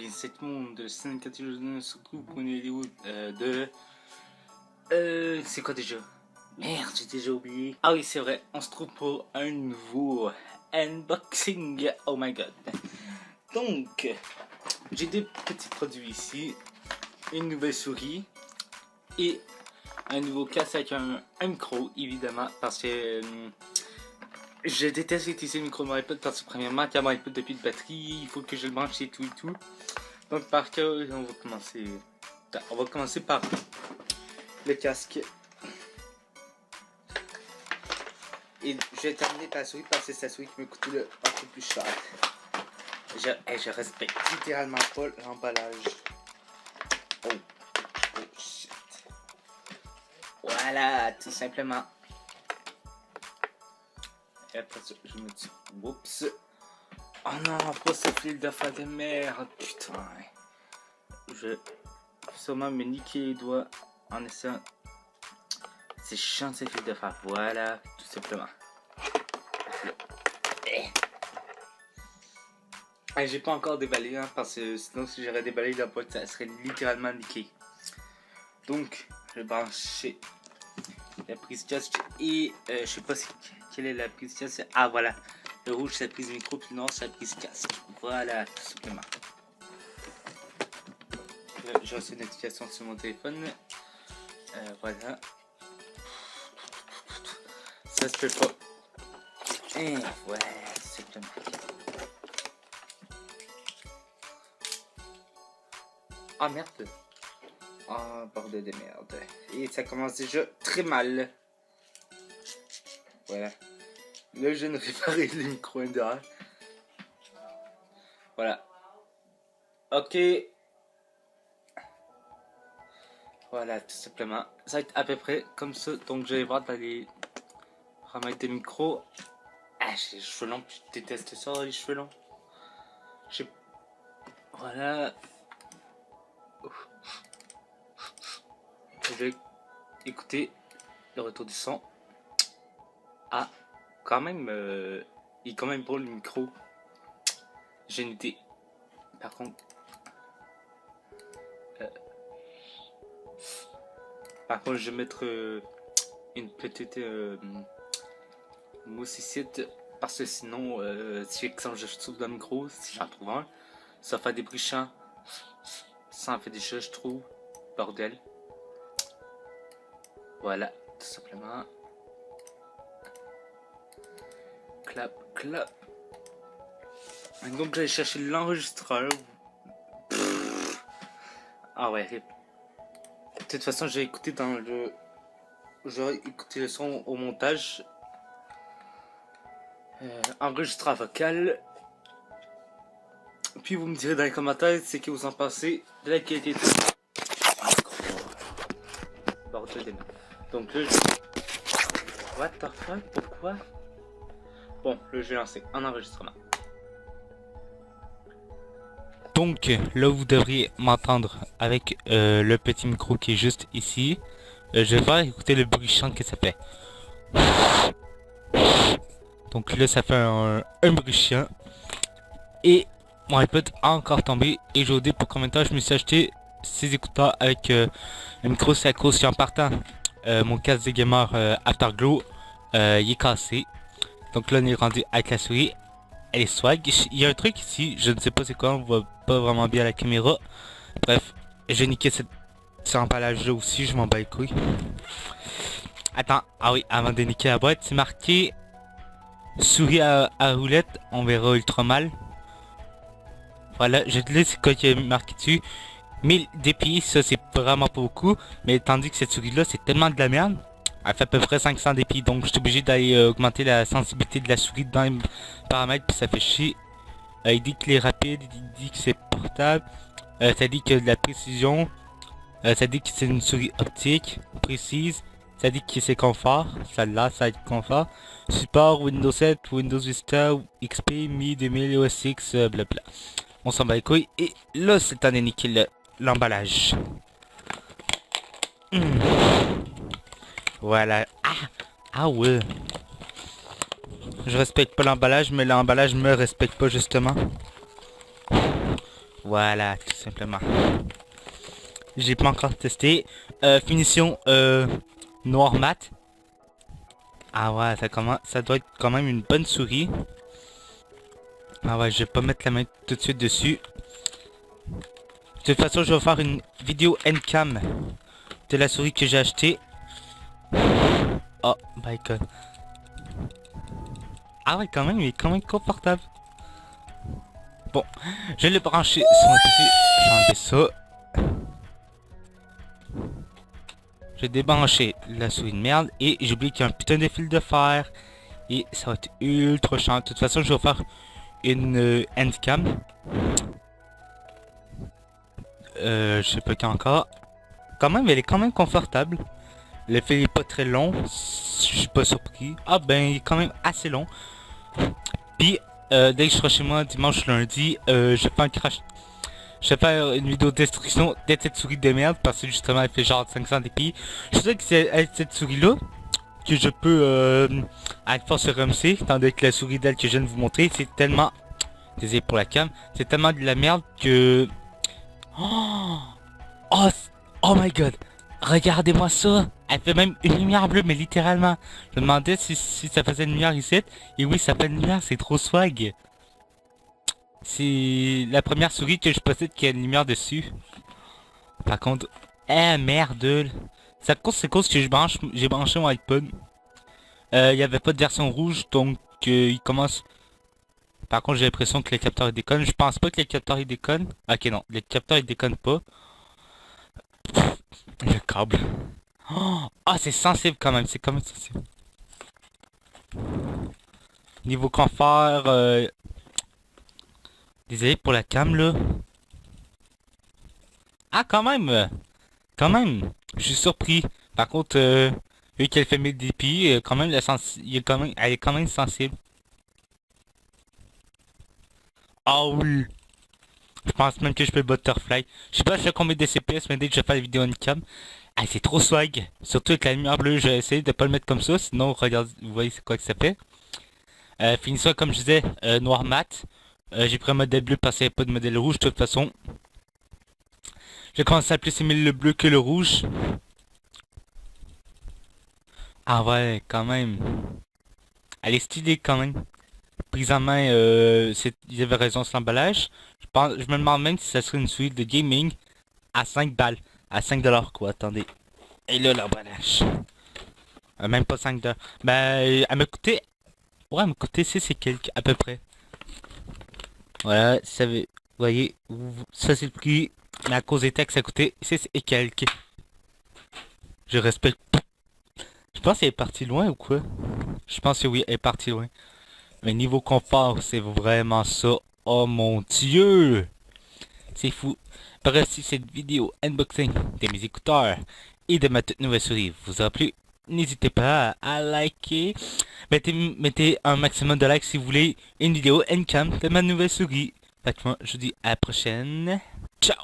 bien c'est tout le monde de 54 jours surtout pour une vidéo de... c'est quoi déjà? Merde, j'ai déjà oublié. Ah oui, c'est vrai, on se trouve pour un nouveau unboxing. Oh my god. Donc, j'ai deux petits produits ici. Une nouvelle souris et un nouveau casque avec un micro, évidemment, parce que je déteste utiliser le micro de mon iPod parce que premièrement, quand mon iPod n'a plus de batterie, il faut que je le branche et tout et tout. Donc par contre, on va commencer par le casque. Et je vais terminer par la souris parce que c'est la souris qui me coûte un peu plus cher. Je respecte littéralement pas l'emballage. Oh shit. Voilà, tout simplement. Et après ça, je me dis, oups. Oh non, pas ce fil de fin de merde, putain. Je vais sûrement me niquer les doigts en essayant. C'est chiant ces fils de fer, voilà, tout simplement. Et j'ai pas encore déballé, hein, parce que sinon si j'aurais déballé la boîte, ça serait littéralement niqué. Donc, je vais brancher la prise casque et je sais pas quelle est la prise casque. Ah voilà, le rouge c'est la prise micro, puis le noir c'est la prise casque. Voilà, tout simplement. J'ai reçu une notification sur mon téléphone. Voilà. Ça se peut pas. Et voilà, tout simplement. Ah merde. Oh bordel de merde. Et ça commence déjà très mal. Voilà. Là je viens de réparer le micro derrière. Voilà. Ok. Voilà, tout simplement. Ça va être à peu près comme ça. Donc je vais voir d'aller remettre des micros. Ah, j'ai les cheveux longs. Je déteste ça, les cheveux longs. Voilà. Je vais écouter le retour du son. Ah, quand même, il est quand même bon le micro. J'ai une idée. Par contre, je vais mettre une petite mousse ici parce que sinon, si je trouve dans le micro, si j'en trouve un, ça fait des bruits chiants. Ça en fait déjà, je trouve. Bordel. Voilà, tout simplement. Clap, clap. Donc j'ai cherché l'enregistreur. Ah ouais. De toute façon, j'ai écouté le son au montage. Enregistreur vocal. Puis vous me direz dans les commentaires ce que vous en pensez de la qualité de bordel de merde. Donc là, what the fuck, pourquoi? Bon, là je vais lancer en enregistrement. Donc là vous devriez m'entendre avec le petit micro qui est juste ici. Je vais faire écouter le bruit chiant que ça fait. Donc là ça fait un bruit chiant. Et mon iPod a encore tombé. Et j'ai odé pour combien de temps je me suis acheté ces écouteurs avec le micro. C'est à cause si en partant mon casque de gamer Afterglow il est cassé. Donc là on est rendu avec la souris. Elle est swag. Il y a un truc ici, je ne sais pas c'est quoi, on voit pas vraiment bien la caméra. Bref, j'ai niqué cet emballage là aussi, je m'en bats les couilles. Attends, ah oui, avant de niquer la boîte, c'est marqué souris à roulette, on verra ultra mal. Voilà, je te laisse quoi qui est marqué dessus. 1000 dpi, ça c'est vraiment pas beaucoup, mais tandis que cette souris là c'est tellement de la merde. Elle fait à peu près 500 dpi, donc je suis obligé d'aller augmenter la sensibilité de la souris dans les paramètres, puis ça fait chier. Il dit qu'il est rapide, il dit que c'est portable, ça dit que de la précision, ça dit que c'est une souris optique, précise, ça dit que c'est confort, ça là, ça a être confort, support Windows 7, Windows Vista, XP, Mi 2000, OS X, blabla. On s'en bat les couilles, et là c'est temps de niquer l'emballage. Voilà. Ah ouais. Je respecte pas l'emballage, mais l'emballage me respecte pas justement. Voilà, tout simplement. J'ai pas encore testé. Finition noir mat. Ah ouais, ça doit être quand même une bonne souris. Ah ouais, je vais pas mettre la main tout de suite dessus. De toute façon, je vais faire une vidéo N-cam de la souris que j'ai achetée. Oh my god. Ah ouais, quand même, il est quand même confortable. Bon, je vais le brancher sur mon PC. Je vais enlever ça. Je vais débrancher la souris de merde. Et j'oublie qu'il y a un putain de fil de fer. Et ça va être ultra chiant. De toute façon, je vais faire une handcam. Je sais pas quand encore. Quand même, elle est quand même confortable. Le fil est pas très long. Je suis pas surpris. Ah ben, il est quand même assez long. Puis, dès que je serai chez moi dimanche lundi, je vais faire un crash. Je vais faire une vidéo de destruction de cette souris de merde parce que justement elle fait genre 500 dpi. Je sais que c'est avec cette souris là que je peux être fort sur MC, tandis que la souris d'elle que je viens de vous montrer, c'est tellement... Désolé pour la cam, c'est tellement de la merde que... Oh, oh, oh my god, regardez-moi ça. Elle fait même une lumière bleue, mais littéralement. Je me demandais si ça faisait une lumière ici. Et oui, ça fait une lumière, c'est trop swag. C'est la première souris que je possède qui a une lumière dessus. Par contre... Eh merde. C'est cause que j'ai branché mon iPod. Il n'y avait pas de version rouge, donc il commence... Par contre, j'ai l'impression que les capteurs ils déconnent. Je pense pas que les capteurs ils déconnent. Ok, non, les capteurs ils déconnent pas. Le câble. Oh, ah, c'est sensible quand même, c'est quand même sensible. Niveau confort, désolé pour la cam là. Ah, quand même, je suis surpris. Par contre, vu qu'elle fait 1000 dpi, quand même, elle est quand même sensible. Ah oui. Je pense même que je peux butterfly. Je sais pas je fais combien de CPS, mais dès que je fais la vidéo en cam. Ah, c'est trop swag. Surtout avec la lumière bleue, je vais essayer de pas le mettre comme ça. Sinon, regardez, vous voyez c'est quoi que ça fait. Finissons comme je disais, noir mat. J'ai pris un modèle bleu parce qu'il n'y avait pas de modèle rouge. De toute façon, j'ai commencé à plus aimer le bleu que le rouge. Ah ouais, quand même. Elle est stylée quand même. Prise en main, ils avaient raison sur l'emballage. Je me demande même si ça serait une suite de gaming à 5 balles. À 5 dollars quoi, attendez. Et là, l'emballage. Même pas 5 dollars. Ben, elle m'a coûté... Ouais, elle m'a coûté 6 et quelques, à peu près. Voilà, ça veut... Vous voyez, ça c'est le prix. Mais à cause des taxes, ça a coûté 6 et quelques. Je respecte... Je pense qu'elle est partie loin ou quoi? Je pense que oui, elle est partie loin. Mais niveau confort, c'est vraiment ça. Oh mon dieu! C'est fou. Bref, si cette vidéo unboxing de mes écouteurs et de ma toute nouvelle souris vous a plu, n'hésitez pas à liker. Mettez un maximum de likes si vous voulez une vidéo N-cam de ma nouvelle souris. Fait que moi, je vous dis à la prochaine. Ciao!